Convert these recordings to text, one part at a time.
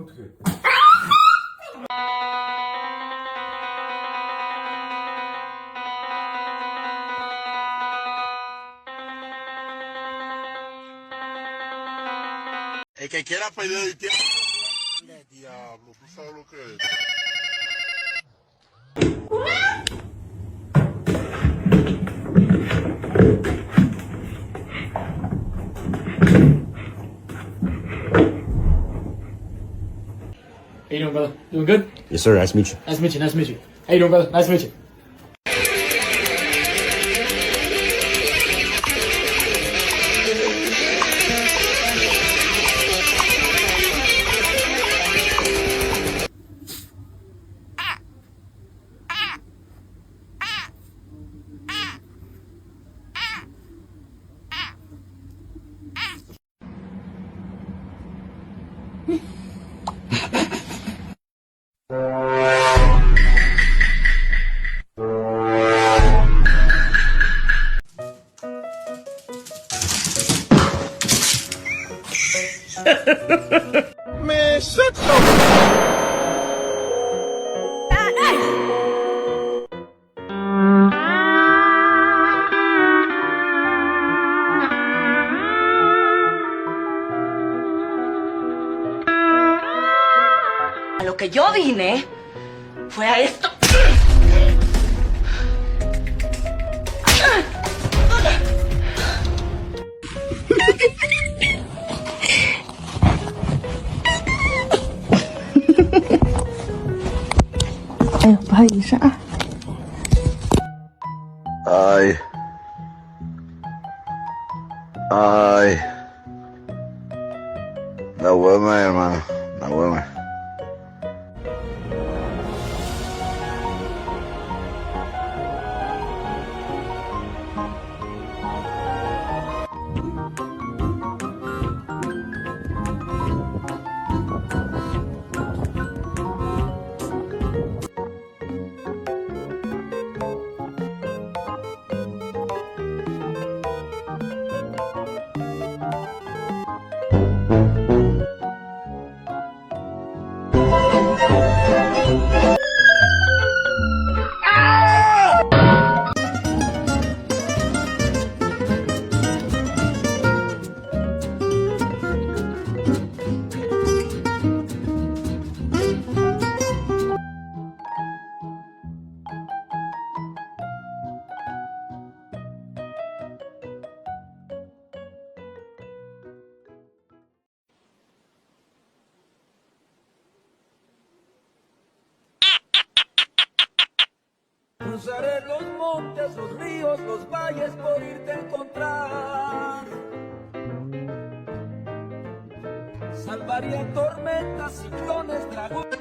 어떡해. El que quiera perder el tiempo. Diablo, tú sabes lo que es. How you doing, brother? Doing good? Yes, sir. Nice to meet you. Nice to meet you. Nice to meet you. How you doing, brother? Nice to meet you. Man, shut your... A lo que yo vine fue a esto. Ay. Ay. No duerme, hermano. No duerme. Cruzaré los montes, los ríos, los valles por irte a encontrar. Salvaría tormentas, ciclones, dragones.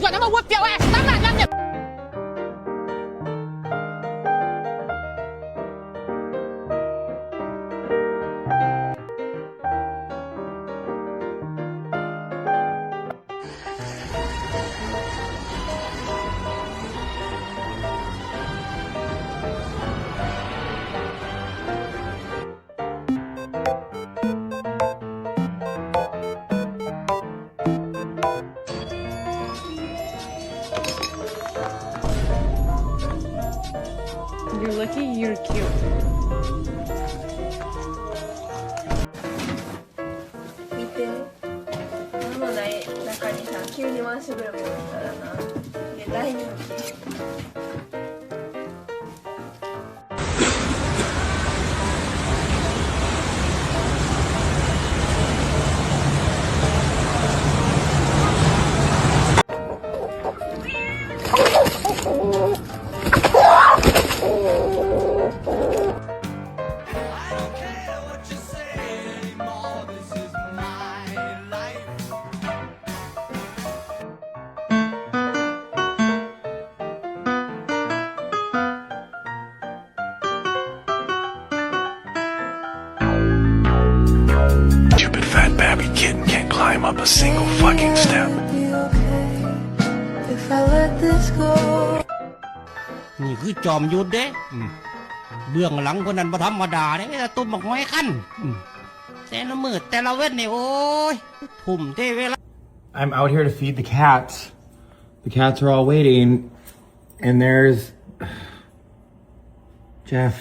I'm gonna whoop your ass. I'm not nothing. You're lucky, you're cute. Mite, ママの中にさ、急に回し車が来たらな、で大人気。stupid fat babby kitten can't climb up a single fucking step. If I let this go นี่คือจอมยุทธเด้เบื้องหลังคนนั้นบ่ธรรมดาเด้ตุ้มบักไม้คันแต่ละมือแต่ละเว้นนี่โอ้ยทุ่มเทเวลา I'm out here to feed the cats. The cats are all waiting, and there's Jeff.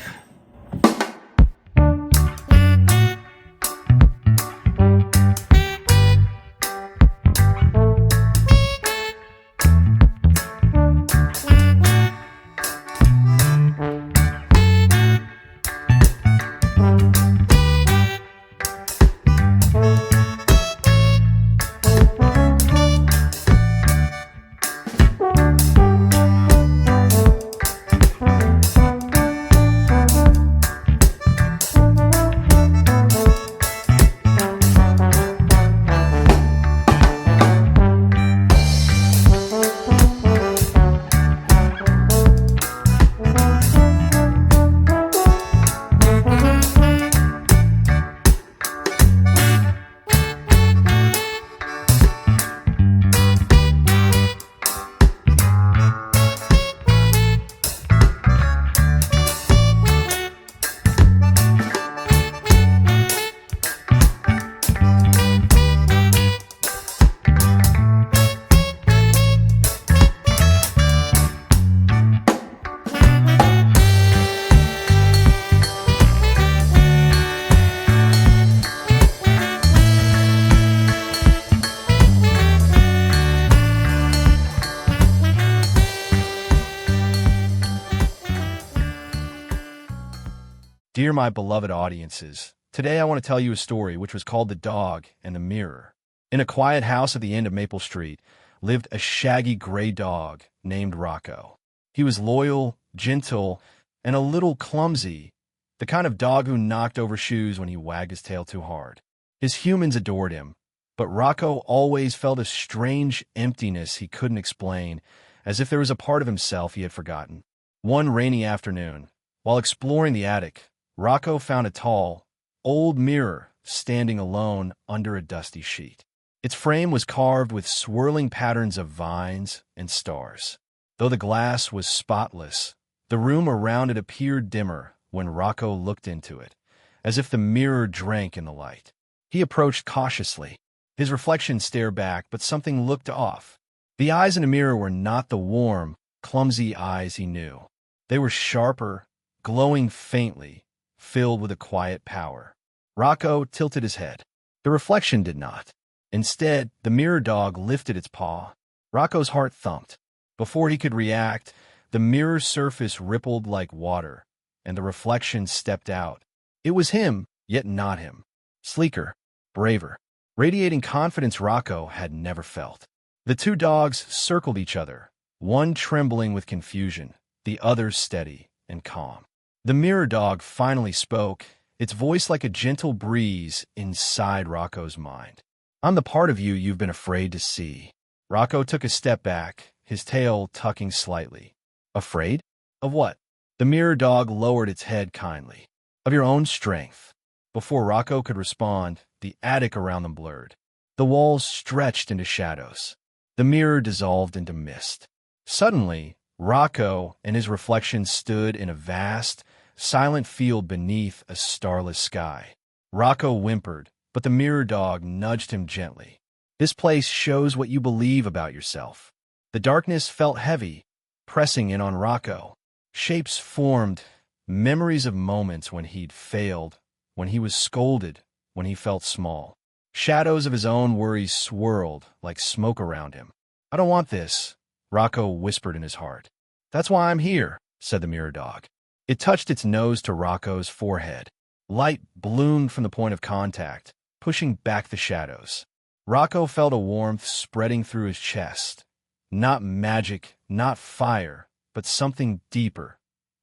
Dear my beloved audiences, today I want to tell you a story which was called The Dog and the Mirror. In a quiet house at the end of Maple Street lived a shaggy gray dog named Rocco. He was loyal, gentle, and a little clumsy, the kind of dog who knocked over shoes when he wagged his tail too hard. His humans adored him, but Rocco always felt a strange emptiness he couldn't explain, as if there was a part of himself he had forgotten. One rainy afternoon, while exploring the attic, Rocco found a tall, old mirror standing alone under a dusty sheet. Its frame was carved with swirling patterns of vines and stars. Though the glass was spotless, the room around it appeared dimmer when Rocco looked into it, as if the mirror drank in the light. He approached cautiously. His reflection stared back, but something looked off. The eyes in the mirror were not the warm, clumsy eyes he knew. They were sharper, glowing faintly, filled with a quiet power. Rocco tilted his head. The reflection did not. Instead, the mirror dog lifted its paw. Rocco's heart thumped. Before he could react, the mirror's surface rippled like water, and the reflection stepped out. It was him, yet not him. Sleeker, braver, radiating confidence Rocco had never felt. The two dogs circled each other, one trembling with confusion, the other steady and calm. The mirror dog finally spoke, its voice like a gentle breeze inside Rocco's mind. I'm the part of you you've been afraid to see. Rocco took a step back, his tail tucking slightly. Afraid? Of what? The mirror dog lowered its head kindly. Of your own strength. Before Rocco could respond, the attic around them blurred. The walls stretched into shadows. The mirror dissolved into mist. Suddenly, Rocco and his reflection stood in a vast, silent field beneath a starless sky. Rocco whimpered, but the mirror dog nudged him gently. This place shows what you believe about yourself. The darkness felt heavy, pressing in on Rocco. Shapes formed, memories of moments when he'd failed, when he was scolded, when he felt small. Shadows of his own worries swirled like smoke around him. I don't want this, Rocco whispered in his heart. That's why I'm here, said the mirror dog. It touched its nose to Rocco's forehead. Light bloomed from the point of contact, pushing back the shadows. Rocco felt a warmth spreading through his chest. Not magic, not fire, but something deeper,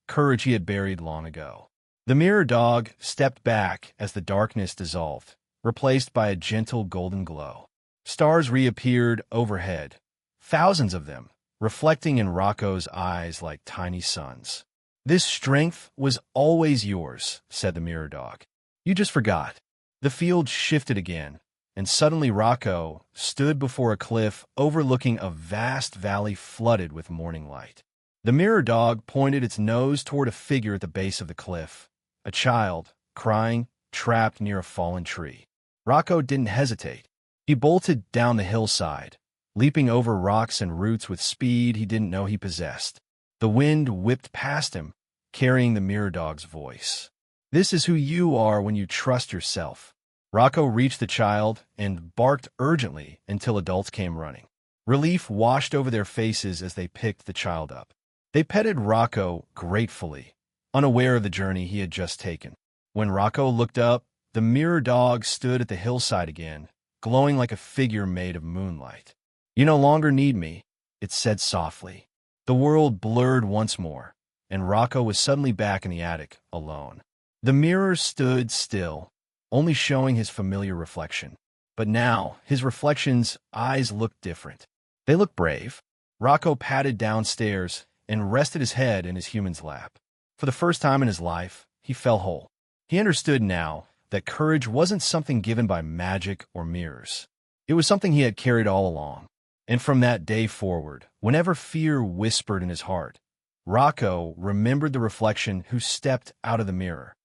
courage he had buried long ago. The mirror dog stepped back as the darkness dissolved, replaced by a gentle golden glow. Stars reappeared overhead, thousands of them, reflecting in Rocco's eyes like tiny suns. This strength was always yours, said the mirror dog. You just forgot. The field shifted again, and suddenly Rocco stood before a cliff overlooking a vast valley flooded with morning light. The mirror dog pointed its nose toward a figure at the base of the cliff, a child, crying, trapped near a fallen tree. Rocco didn't hesitate. He bolted down the hillside, leaping over rocks and roots with speed he didn't know he possessed. The wind whipped past him, carrying the mirror dog's voice. "This is who you are when you trust yourself." Rocco reached the child and barked urgently until adults came running. Relief washed over their faces as they picked the child up. They petted Rocco gratefully, unaware of the journey he had just taken. When Rocco looked up, the mirror dog stood at the hillside again, glowing like a figure made of moonlight. "You no longer need me," it said softly. The world blurred once more, and Rocco was suddenly back in the attic, alone. The mirror stood still, only showing his familiar reflection. But now, his reflection's eyes looked different. They looked brave. Rocco patted downstairs and rested his head in his human's lap. For the first time in his life, he felt whole. He understood now that courage wasn't something given by magic or mirrors. It was something he had carried all along. And from that day forward, whenever fear whispered in his heart, Rocco remembered the reflection who stepped out of the mirror.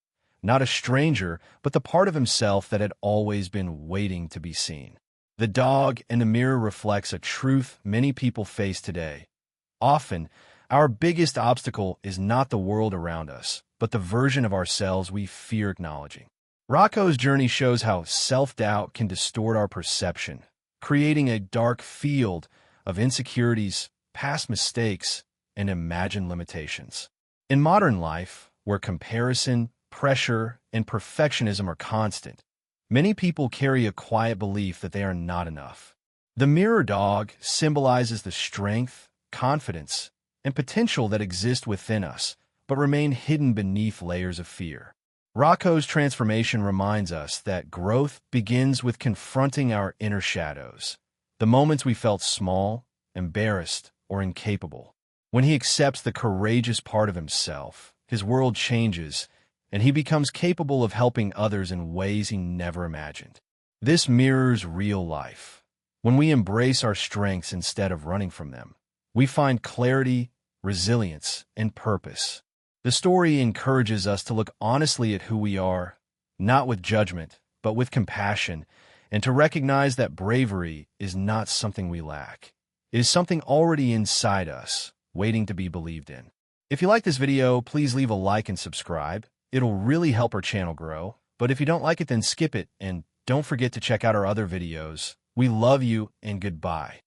Not a stranger, but the part of himself that had always been waiting to be seen. The dog in the mirror reflects a truth many people face today. Often, our biggest obstacle is not the world around us, but the version of ourselves we fear acknowledging. Rocco's journey shows how self-doubt can distort our perception, creating a dark field of insecurities, past mistakes, and imagined limitations. In modern life, where comparison, pressure, and perfectionism are constant, many people carry a quiet belief that they are not enough. The mirror dog symbolizes the strength, confidence, and potential that exist within us, but remain hidden beneath layers of fear. Rocco's transformation reminds us that growth begins with confronting our inner shadows, the moments we felt small, embarrassed, or incapable. When he accepts the courageous part of himself, his world changes, and he becomes capable of helping others in ways he never imagined. This mirrors real life. When we embrace our strengths instead of running from them, we find clarity, resilience, and purpose. The story encourages us to look honestly at who we are, not with judgment, but with compassion, and to recognize that bravery is not something we lack. It is something already inside us, waiting to be believed in. If you like this video, please leave a like and subscribe. It'll really help our channel grow. But if you don't like it, then skip it, and don't forget to check out our other videos. We love you, and goodbye.